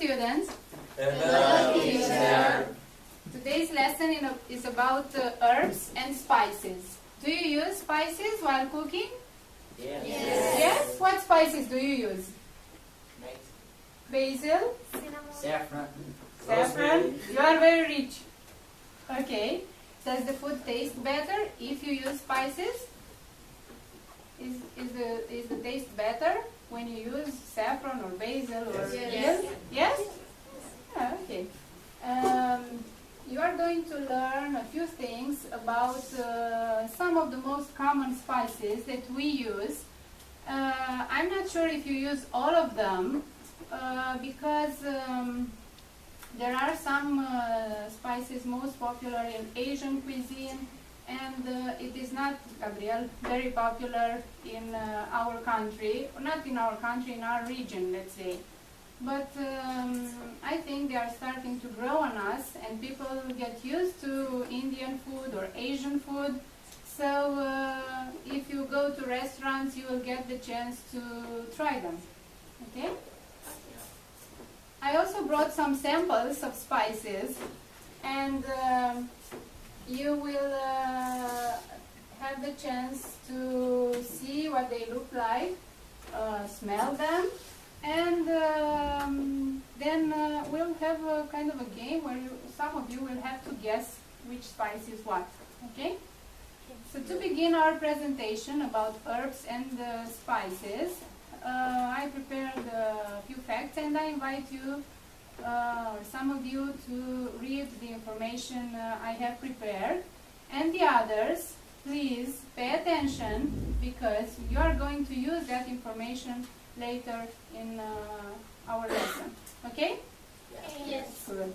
Students, Hello, teacher. Today's lesson is about herbs and spices. Do you use spices while cooking? Yes. Yes? What spices do you use? Basil? Saffron. Saffron? You are very rich. Okay. Does the food taste better if you use spices? Is the taste better when you use saffron or basil or Yes. Yes? Yeah, okay. You are going to learn a few things about some of the most common spices that we use. I'm not sure if you use all of them because there are some spices most popular in Asian cuisine, and it is not, Gabriel, very popular in our country, not in our country, in our region, let's say. But I think they are starting to grow on us, and people get used to Indian food or Asian food. So if you go to restaurants, you will get the chance to try them. Okay? I also brought some samples of spices, and you will have the chance to see what they look like, smell them, and then we'll have a kind of a game where some of you will have to guess which spice is what. Okay? So to begin our presentation about herbs and spices, I prepared a few facts, and I invite you, some of you, to read the information I have prepared. And the others, please pay attention, because you are going to use that information later in our lesson. Okay? Yes. Good.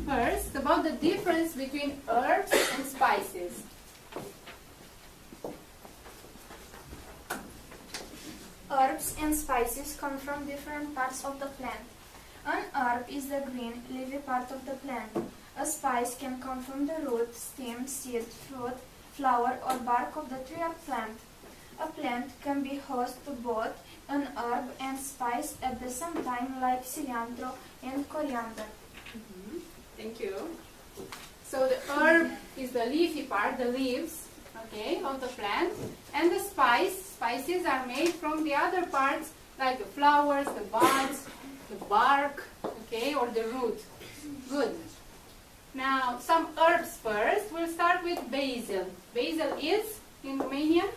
First, about the difference between herbs and spices. Herbs and spices come from different parts of the plant. An herb is the green, leafy part of the plant. A spice can come from the root, stem, seed, fruit, flower, or bark of the tree or plant. A plant can be host to both an herb and spice at the same time, like cilantro and coriander. Thank you. So the herb is the leafy part, the leaves, okay, of the plant, and the spices are made from the other parts, like the flowers, the buds, the bark, okay, or the root. Good. Now, some herbs first. We'll start with basil. Basil is, in Romanian?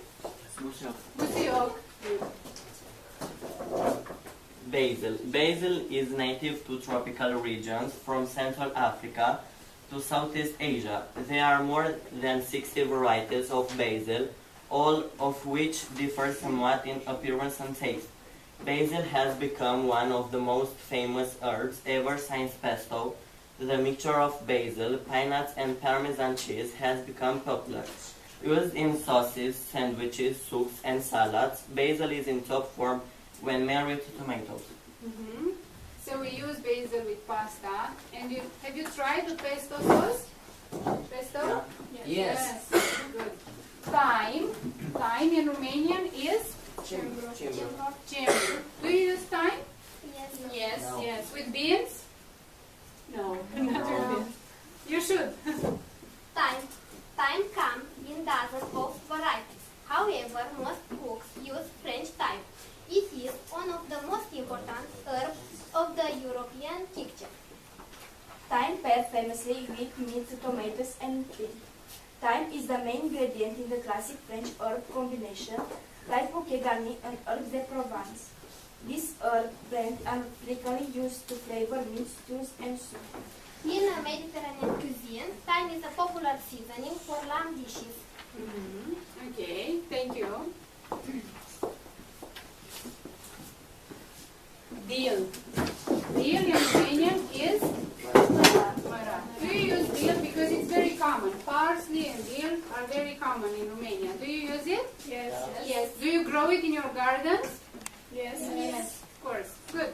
Busiok. Basil is native to tropical regions from Central Africa to Southeast Asia. There are more than 60 varieties of basil, all of which differ somewhat in appearance and taste. Basil has become one of the most famous herbs ever since pesto. The mixture of basil, pine nuts, and Parmesan cheese has become popular. Used in sauces, sandwiches, soups, and salads, basil is in top form when married to tomatoes. So we use basil with pasta. And have you tried the pesto sauce? Pesto? Yes. Good. Thyme. Thyme in Romanian is? Cimbru. Do you use thyme? Yes. No. Yes. With beans? No, not with beans. You should. Thyme comes in dozens of varieties. However, most cooks use French thyme. It is one of the most important herbs of the European kitchen. Thyme paired famously with meat, tomatoes, and cream. Thyme is the main ingredient in the classic French herb combination, like bouquet garni and herbes de Provence. These herb blends are frequently used to flavor meat, stews, and soup. In Mediterranean cuisine, thyme is a popular seasoning for lamb dishes. Okay, thank you. Dill. Dill in Romanian is? Mara. Do you use dill? Because it's very common. Parsley and dill are very common in Romania. Do you use it? Yes. Yes. Do you grow it in your gardens? Yes. Yes. Of course. Good.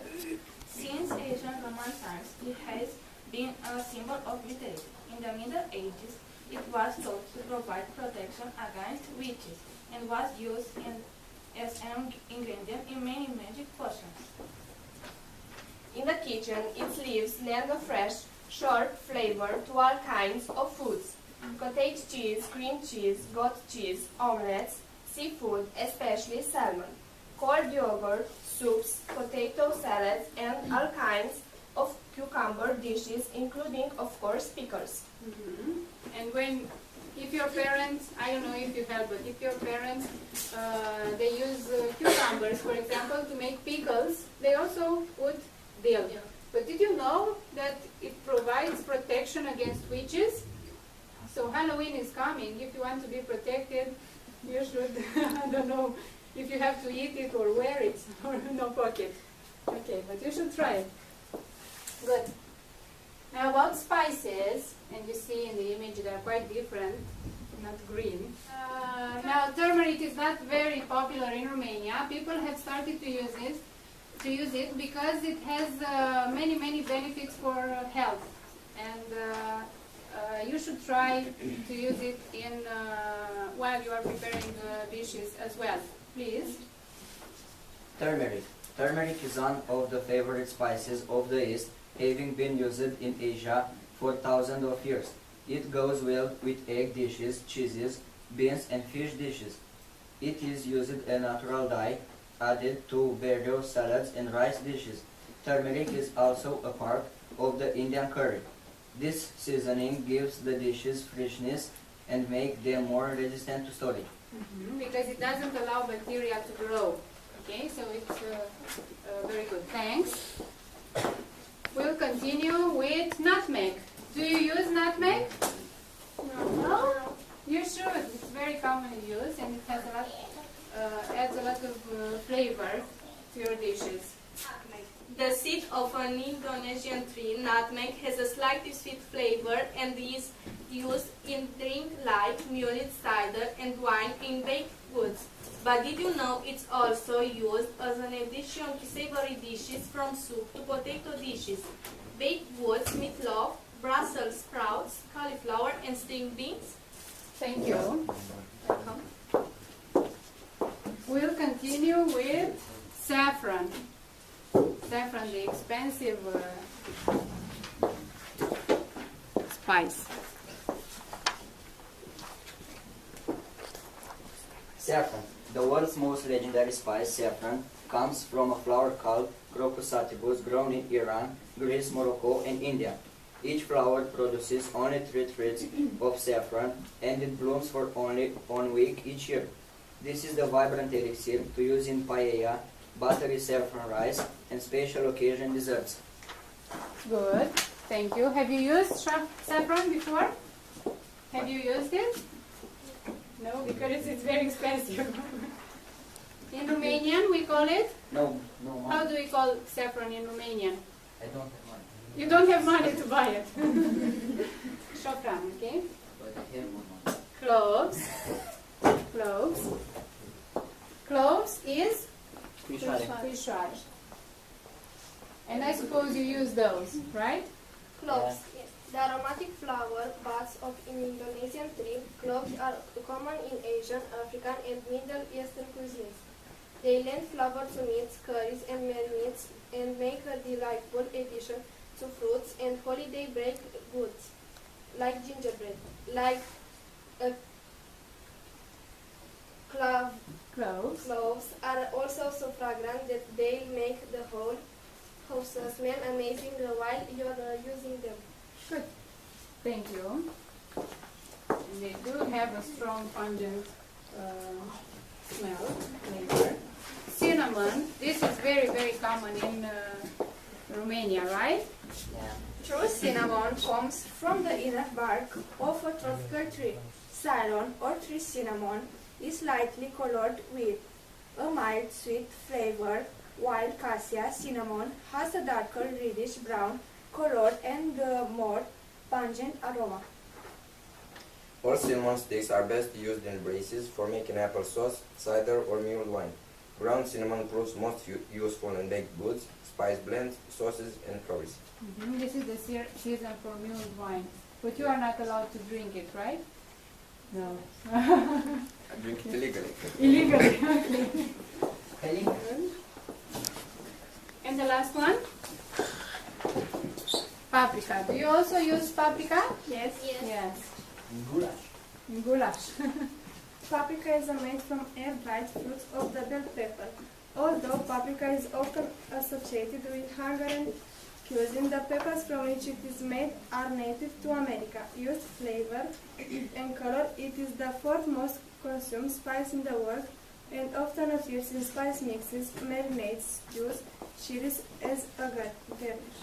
Since ancient Roman times, it has been a symbol of vitality. In the Middle Ages, it was thought to provide protection against witches and was used in as an ingredient in many magic potions. In the kitchen, its leaves lend a fresh, sharp flavor to all kinds of foods. Cottage cheese, cream cheese, goat cheese, omelets, seafood, especially salmon, cold yogurt, soups, potato salads, and all kinds of cucumber dishes, including, of course, pickles. And if your parents, I don't know if you have, but if your parents, they use cucumbers, for example, to make pickles, they also put dill. But did you know that it provides protection against witches? So Halloween is coming. If you want to be protected, you should, I don't know if you have to eat it or wear it or no pocket. Okay, but you should try it. Good. Now about spices, and you see in the image they are quite different, not green. Now turmeric is not very popular in Romania. People have started to use it because it has many benefits for health, and you should try to use it in while you are preparing the dishes as well. Please. Turmeric. Turmeric is one of the favorite spices of the East, having been used in Asia for thousands of years. It goes well with egg dishes, cheeses, beans and fish dishes. It is used as a natural dye, added to various salads and rice dishes. Turmeric is also a part of the Indian curry. This seasoning gives the dishes freshness and makes them more resistant to storage. Because it doesn't allow bacteria to grow. Okay, so it's very good. Thanks. We'll continue with nutmeg. Do you use nutmeg? No? You should. It's very commonly used and it has a lot, adds a lot of flavor to your dishes. The seed of an Indonesian tree, nutmeg, has a slightly sweet flavor and is used in drink like mulled cider and wine in baked goods. But did you know it's also used as an addition to savory dishes from soup to potato dishes, baked goods, meatloaf, Brussels sprouts, cauliflower and string beans? Thank you. Welcome. We'll continue with saffron. Saffron, the expensive spice. Saffron. The world's most legendary spice, saffron, comes from a flower called Crocus sativus grown in Iran, Greece, Morocco, and India. Each flower produces only 3 threads of saffron and it blooms for only 1 week each year. This is the vibrant elixir to use in paella, buttery saffron rice, and special occasion desserts. Good. Thank you. Have you used saffron before? Have you used it? No, because it's very expensive. In Romanian, we call it? No. How do we call saffron in Romanian? I don't have money. You don't have money to buy it. Șofran, okay? But I have one. Cloves. Cloves. Cloves is? Puișoare. And I suppose you use those, right? Cloves, yes. The aromatic flower buds of an Indonesian tree, cloves are common in Asian, African, and Middle Eastern cuisines. They lend flavor to meats, curries, and marinades, and make a delightful addition to fruits and holiday baked goods, like gingerbread. Cloves are also so fragrant that they make the whole house smell amazing while you're using them. Good. Thank you. And they do have a strong pungent smell, flavor. Cinnamon. This is very common in Romania, right? Yeah. True cinnamon comes from the inner bark of a tropical tree. Ceylon or tree cinnamon is lightly colored with a mild sweet flavor, while cassia cinnamon has a darker reddish brown color and more pungent aroma. All cinnamon sticks are best used in braces for making applesauce, cider or mulled wine. Ground cinnamon proves most useful in baked goods, spice blends, sauces and curries. This is the season for mulled wine. But you are not allowed to drink it, right? No. I drink it illegally. Illegally, okay. Do you also use paprika? Yes. Yes. Goulash. Goulash. Paprika is made from air-dried fruits of the bell pepper. Although paprika is often associated with Hungarian cuisine, the peppers from which it is made are native to America. Used flavor and color, it is the fourth most consumed spice in the world and often appears in spice mixes, marinades, stews, chilies as a garnish.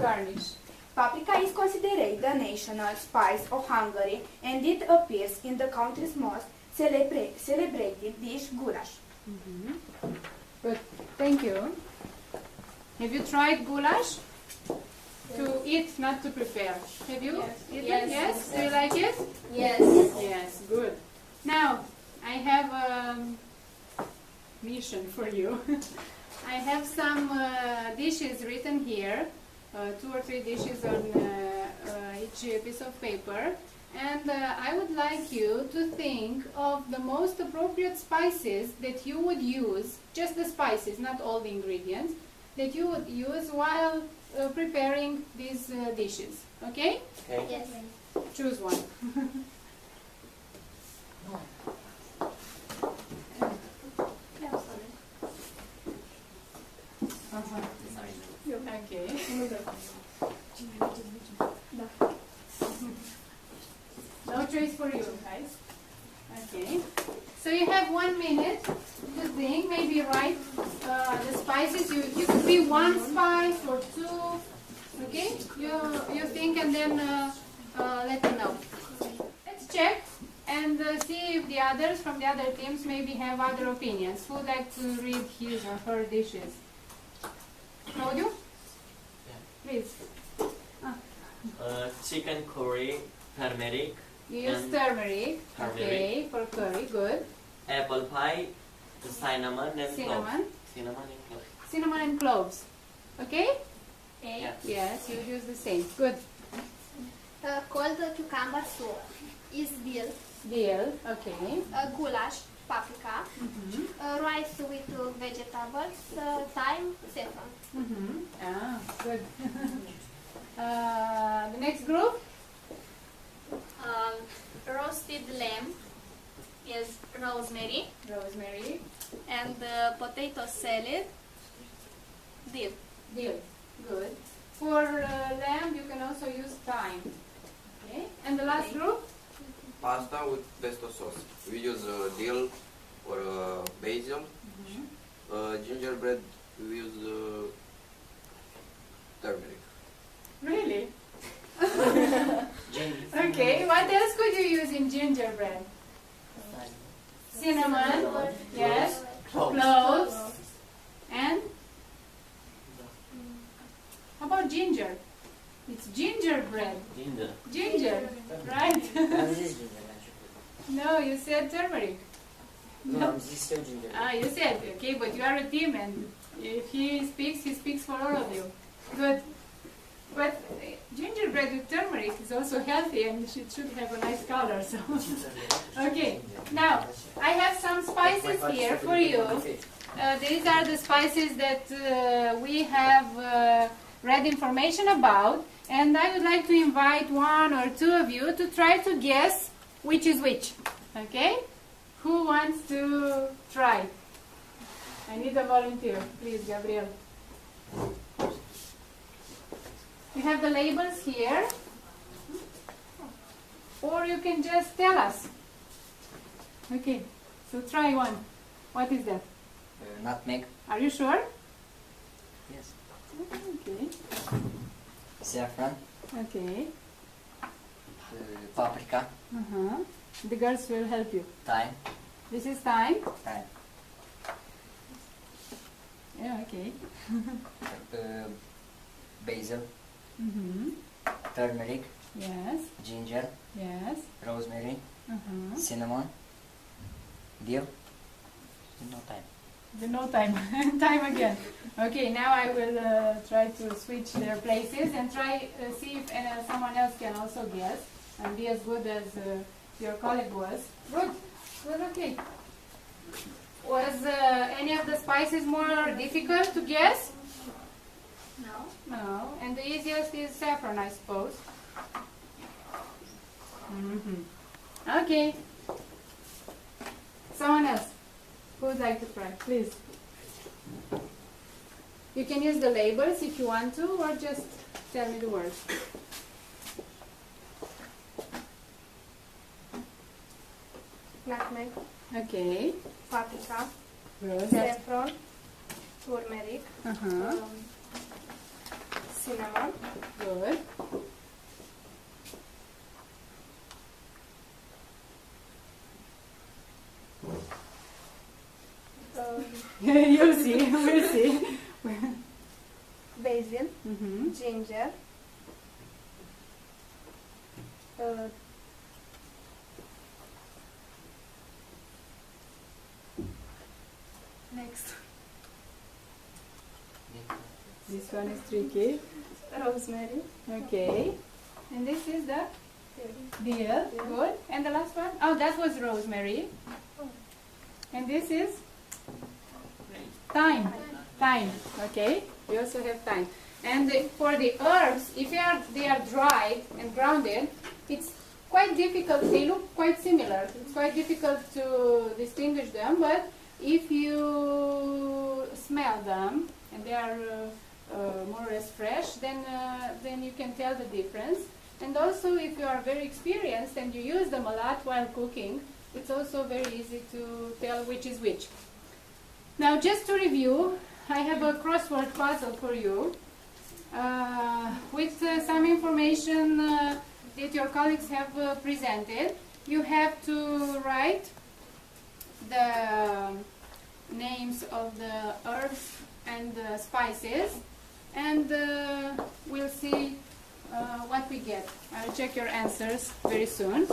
Garnish. Paprika is considered the national spice of Hungary, and it appears in the country's most celebrated dish, goulash. Good. Thank you. Have you tried goulash? To eat, not to prepare. Have you? Yes. Eaten? Yes. Do you like it? Yes. Yes. Good. Now, I have a mission for you. I have some dishes written here, 2 or 3 dishes on each piece of paper, and I would like you to think of the most appropriate spices that you would use, just the spices, not all the ingredients, that you would use while preparing these dishes. Okay? Okay. Yes. Choose one. Okay. No choice for you, guys. Okay. So you have 1 minute to think, maybe write the spices. You could be 1 spice or 2. Okay? You think and then let me know. Let's check and see if the others from the other teams maybe have other opinions. Who would like to read his or her dishes? Claudio? Please. Chicken curry, turmeric, You use And turmeric. turmeric. Okay, for curry, good. apple pie, cinnamon and Cinnamon. cloves. Cinnamon and cloves. Cinnamon and cloves. Okay? Yeah. Yes, you use the same. Good. Cold cucumber soup is dill, Deal. Okay. goulash, paprika, rice with vegetables, thyme, saffron. Ah, good. The next group? Roasted lamb is rosemary, Rosemary. and potato salad, dill. Deal. Good. For lamb, you can also use thyme. Okay. And the last group? Pasta with pesto sauce. We use dill or basil. Gingerbread, we use turmeric. Really? Okay. What else could you use in gingerbread? Cinnamon. Yes. Cloves. And? How about ginger? It's gingerbread. Ginger. Ginger, right? This is ginger, actually. No, you said turmeric. No, this is still ginger. Ah, you said, okay, but you are a team and if he speaks for all of you. Good. But gingerbread with turmeric is also healthy and it should have a nice color. So, okay. Now, I have some spices here for you. These are the spices that we have read information about, and I would like to invite 1 or 2 of you to try to guess which is which. Okay? Who wants to try? I need a volunteer. Please, Gabriel. You have the labels here, or you can just tell us. Okay, so try one. What is that? Nutmeg, Are you sure? yes. Okay. Saffron, Okay. paprika, The girls will help you. thyme, This is thyme. thyme, Yeah, okay. basil, turmeric, Yes, ginger, yes. rosemary, cinnamon, dill, no thyme. No time. Time again. Okay, now I will try to switch their places and try see if someone else can also guess and be as good as your colleague was. Good. Good, okay. Was any of the spices more difficult to guess? No. No. And the easiest is saffron, I suppose. Okay. Someone else who would like to try, please. You can use the labels if you want to, or just tell me the words. Nutmeg, Okay. paprika, Good. saffron, turmeric, cinnamon, Good. You'll see. We'll see. basil, Mm-hmm. ginger, next This one is tricky. rosemary, Okay. And this is the dill. Good. And the last one? Oh, that was rosemary. And this is thyme. Thyme. Okay. We also have thyme. And for the herbs, if they are dried and grounded, it's quite difficult. They look quite similar. It's quite difficult to distinguish them. But if you smell them and they are more or less fresh, then you can tell the difference. And also, if you are very experienced and you use them a lot while cooking, it's also very easy to tell which is which. Now, just to review, I have a crossword puzzle for you with some information that your colleagues have presented. You have to write the names of the herbs and the spices, and we'll see what we get. I'll check your answers very soon.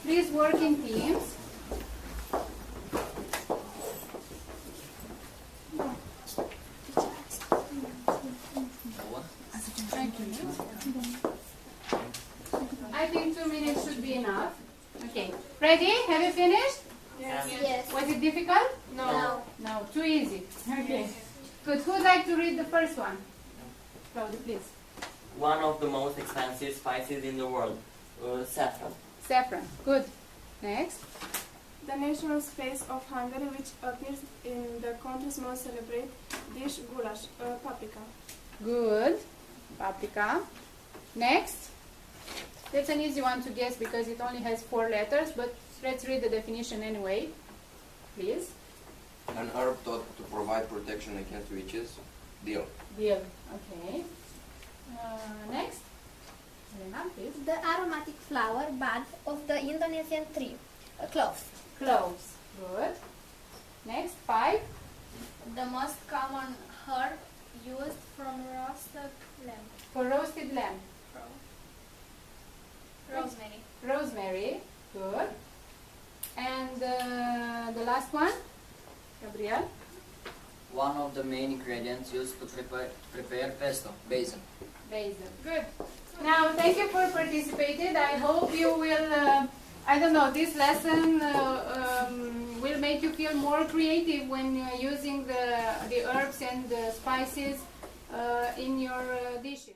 Please work in teams. I think 2 minutes should be enough. Okay. Ready? Have you finished? yes, Was it difficult? no, No, too easy. Okay. Good. Who'd like to read the first one? Claudia, please. One of the most expensive spices in the world, saffron. Saffron. Good. Next. The national spice of Hungary, which appears in the country's most celebrated dish, goulash, paprika. Good. Paprika. Next. That's an easy one to guess because it only has 4 letters, but let's read the definition anyway. Please. An herb thought to provide protection against witches. Dill. Dill. Okay. Next. Elena, please. The aromatic flower bud of the Indonesian tree, cloves. Cloves. Good. Next. 5. the most common herb used from roasted lamb, For roasted lamb. rosemary, Rosemary. Good. And the last one. Gabriel. One of the main ingredients used to prepare pesto, basil. Basil. Good. Now, thank you for participating. I hope you will, I don't know, this lesson will make you feel more creative when using the herbs and the spices in your dishes.